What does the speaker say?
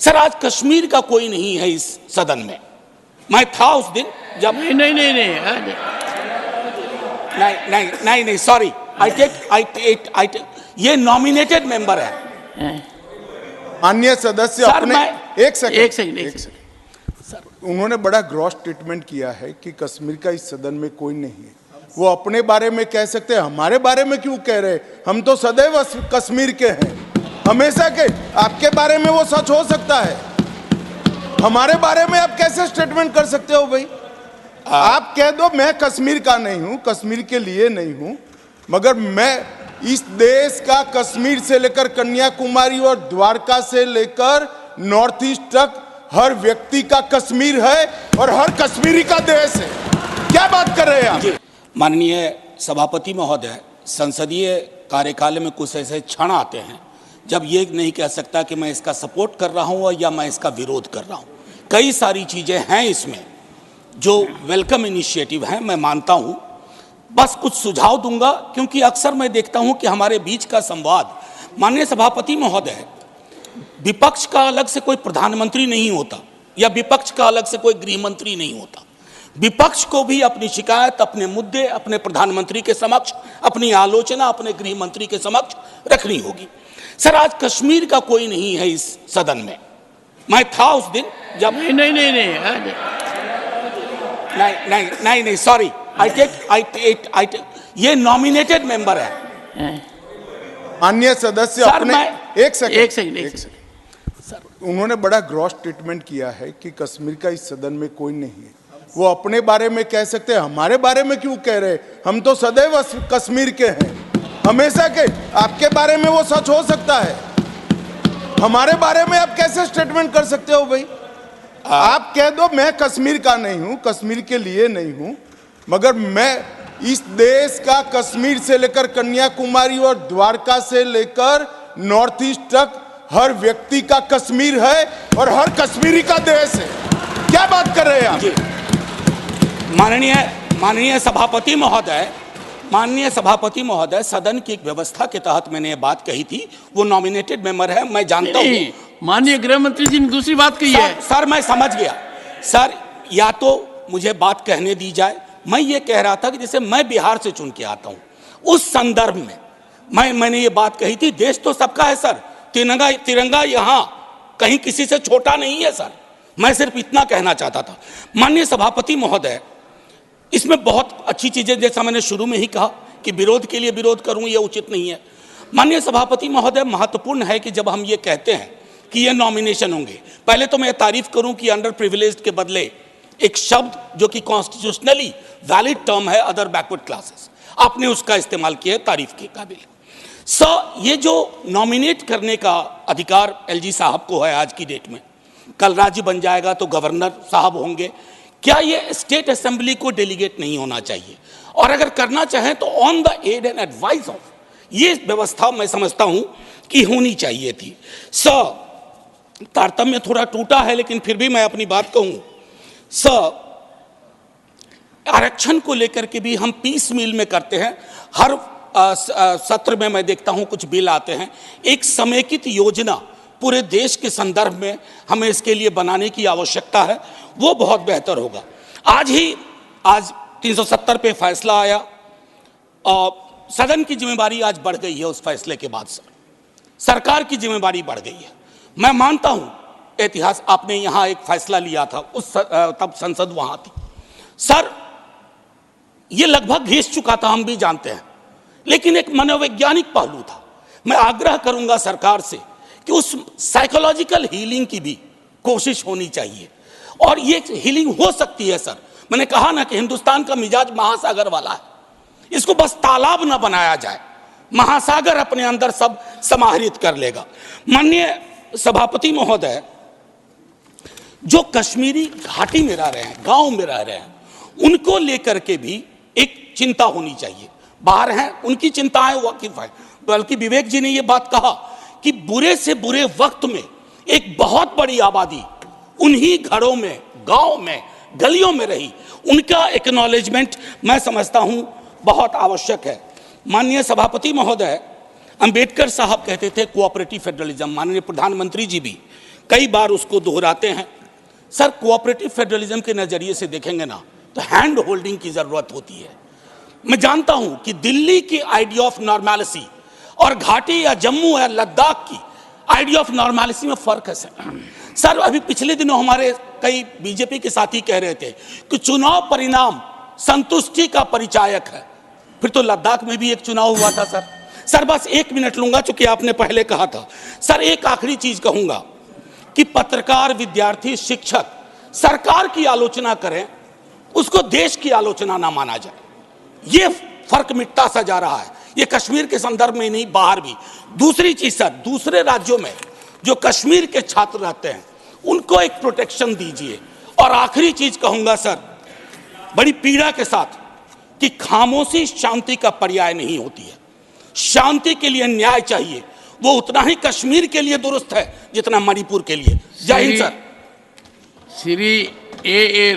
Sir आज कश्मीर का कोई नहीं है इस सदन में। मैं था उस दिन जब नहीं सॉरी आई टेक ये नॉमिनेटेड मेंबर है। माननीय सदस्य सर, अपने एक सेकंड सर, उन्होंने बड़ा ग्रॉस स्टेटमेंट किया है कि कश्मीर का इस सदन में कोई नहीं है। वो अपने बारे में कह सकते हैं, हमारे बारे में क्यों कह रहे? हम तो सदैव कश्मीर के हैं, हमेशा के। आपके बारे में वो सच हो सकता है, हमारे बारे में आप कैसे स्टेटमेंट कर सकते हो भाई? आप कह दो मैं कश्मीर का नहीं हूं, कश्मीर के लिए नहीं हूं, मगर मैं इस देश का कश्मीर से लेकर कन्याकुमारी और द्वारका से लेकर नॉर्थ ईस्ट तक हर व्यक्ति का कश्मीर है और हर कश्मीरी का देश है। क्या बात कर रहे हैं आप? माननीय सभापति महोदय, संसदीय कार्यकाल में कुछ ऐसे क्षण आते हैं जब ये नहीं कह सकता कि मैं इसका सपोर्ट कर रहा हूं या मैं इसका विरोध कर रहा हूं। कई सारी चीजें हैं इसमें जो वेलकम इनिशिएटिव हैं, मैं मानता हूं। बस कुछ सुझाव दूंगा, क्योंकि अक्सर मैं देखता हूं कि हमारे बीच का संवाद, माननीय सभापति महोदय, विपक्ष का अलग से कोई प्रधानमंत्री नहीं होता या विपक्ष का अलग से कोई गृह मंत्री नहीं होता। विपक्ष को भी अपनी शिकायत, अपने मुद्दे अपने प्रधानमंत्री के समक्ष, अपनी आलोचना अपने गृह मंत्री के समक्ष रखनी होगी। सर आज कश्मीर का कोई नहीं है इस सदन में। मैं था उस दिन जब नहीं सॉरी आई टेक ये नॉमिनेटेड मेंबर है। माननीय सदस्य सर, अपने एक सेकंड सर, उन्होंने बड़ा ग्रॉस स्टेटमेंट किया है कि कश्मीर का इस सदन में कोई नहीं है। वो अपने बारे में कह सकते हैं, हमारे बारे में क्यों कह रहे? हम तो सदैव कश्मीर के हैं, हमेशा के। आपके बारे में वो सच हो सकता है, हमारे बारे में आप कैसे स्टेटमेंट कर सकते हो भाई? आप कह दो मैं कश्मीर का नहीं हूं, कश्मीर के लिए नहीं हूं, मगर मैं इस देश का कश्मीर से लेकर कन्याकुमारी और द्वारका से लेकर नॉर्थ ईस्ट तक हर व्यक्ति का कश्मीर है और हर कश्मीरी का देश है। क्या बात कर रहे हैं आप? माननीय सभापति महोदय, सदन की एक व्यवस्था के तहत मैंने ये बात कही थी। वो नॉमिनेटेड मेंबर है, मैं जानता हूँ। माननीय गृह मंत्री जी ने दूसरी बात कही है। सर मैं समझ गया सर, या तो मुझे बात कहने दी जाए। मैं ये कह रहा था कि जैसे मैं बिहार से चुन के आता हूँ, उस संदर्भ में मैंने ये बात कही थी। देश तो सबका है सर, तिरंगा यहाँ कहीं किसी से छोटा नहीं है सर। मैं सिर्फ इतना कहना चाहता था। माननीय सभापति महोदय, इसमें बहुत अच्छी चीजें, जैसा मैंने शुरू में ही कहा कि विरोध के लिए विरोध करूं ये उचित नहीं है। माननीय सभापति महोदय, महत्वपूर्ण है कि जब हम ये कहते हैं कि ये नॉमिनेशन होंगे, पहले तो मैं तारीफ करूं कि अंडर प्रिविलेज्ड के बदले एक शब्द जो कि कॉन्स्टिट्यूशनली वैलिड टर्म है, अदर बैकवर्ड क्लासेस, आपने उसका इस्तेमाल किया, तारीफ के काबिल। ये जो नॉमिनेट करने का अधिकार एलजी साहब को है आज की डेट में, कल राज्य बन जाएगा तो गवर्नर साहब होंगे। क्या ये स्टेट असेंबली को डेलीगेट नहीं होना चाहिए? और अगर करना चाहें तो on the aid and advice of, ये व्यवस्था मैं समझता हूं कि होनी चाहिए थी। तारतम्य थोड़ा टूटा है, लेकिन फिर भी मैं अपनी बात कहूं। आरक्षण को लेकर के भी हम पीस मील में करते हैं। हर सत्र में मैं देखता हूं कुछ बिल आते हैं। एक समेकित योजना पूरे देश के संदर्भ में हमें इसके लिए बनाने की आवश्यकता है, वो बहुत बेहतर होगा। आज 370 पे फैसला आया और सदन की जिम्मेदारी आज बढ़ गई है। उस फैसले के बाद सरकार की जिम्मेदारी बढ़ गई है। मैं मानता हूं इतिहास, आपने यहां एक फैसला लिया था, तब संसद वहां थी सर, ये लगभग घिस चुका था, हम भी जानते हैं, लेकिन एक मनोवैज्ञानिक पहलू था। मैं आग्रह करूंगा सरकार से कि उस साइकोलॉजिकल हीलिंग की भी कोशिश होनी चाहिए, और ये हीलिंग हो सकती है सर। मैंने कहा ना कि हिंदुस्तान का मिजाज महासागर वाला है, इसको बस तालाब ना बनाया जाए, महासागर अपने अंदर सब समाहित कर लेगा। माननीय सभापति महोदय, जो कश्मीरी घाटी में रह रहे हैं, गांव में रह रहे हैं, उनको लेकर के भी एक चिंता होनी चाहिए। बाहर हैं, उनकी चिंताएं वाकिफ है, बल्कि विवेक जी ने यह बात कहा कि बुरे से बुरे वक्त में एक बहुत बड़ी आबादी उन्हीं घरों में, गांव में, गलियों में रही, उनका एक्नॉलेजमेंट मैं समझता हूं बहुत आवश्यक है। माननीय सभापति महोदय, अंबेडकर साहब कहते थे कोऑपरेटिव फेडरलिज्म, माननीय प्रधानमंत्री जी भी कई बार उसको दोहराते हैं। सर, कोऑपरेटिव फेडरलिज्म के नजरिए से देखेंगे ना तो हैंड होल्डिंग की जरूरत होती है। मैं जानता हूं कि दिल्ली की आइडिया ऑफ नॉर्मैलिटी और घाटी या जम्मू या लद्दाख की आइडिया ऑफ नॉर्मैलिटी में फर्क है सर। अभी पिछले दिनों हमारे कई बीजेपी के साथी कह रहे थे कि चुनाव परिणाम संतुष्टि का परिचायक है। फिर तो लद्दाख में भी एक चुनाव हुआ था सर, बस 1 मिनट लूंगा चूंकि आपने पहले कहा था। सर, एक आखिरी चीज कहूंगा कि पत्रकार, विद्यार्थी, शिक्षक सरकार की आलोचना करें, उसको देश की आलोचना ना माना जाए। ये फर्क मिटता सा जा रहा है, ये कश्मीर के संदर्भ में नहीं, बाहर भी। दूसरी चीज सर, दूसरे राज्यों में जो कश्मीर के छात्र रहते हैं उनको एक प्रोटेक्शन दीजिए। और आखिरी चीज कहूंगा सर, बड़ी पीड़ा के साथ, कि खामोशी शांति का पर्याय नहीं होती है। शांति के लिए न्याय चाहिए, वो उतना ही कश्मीर के लिए दुरुस्त है जितना मणिपुर के लिए। जय हिंद सर। श्री ए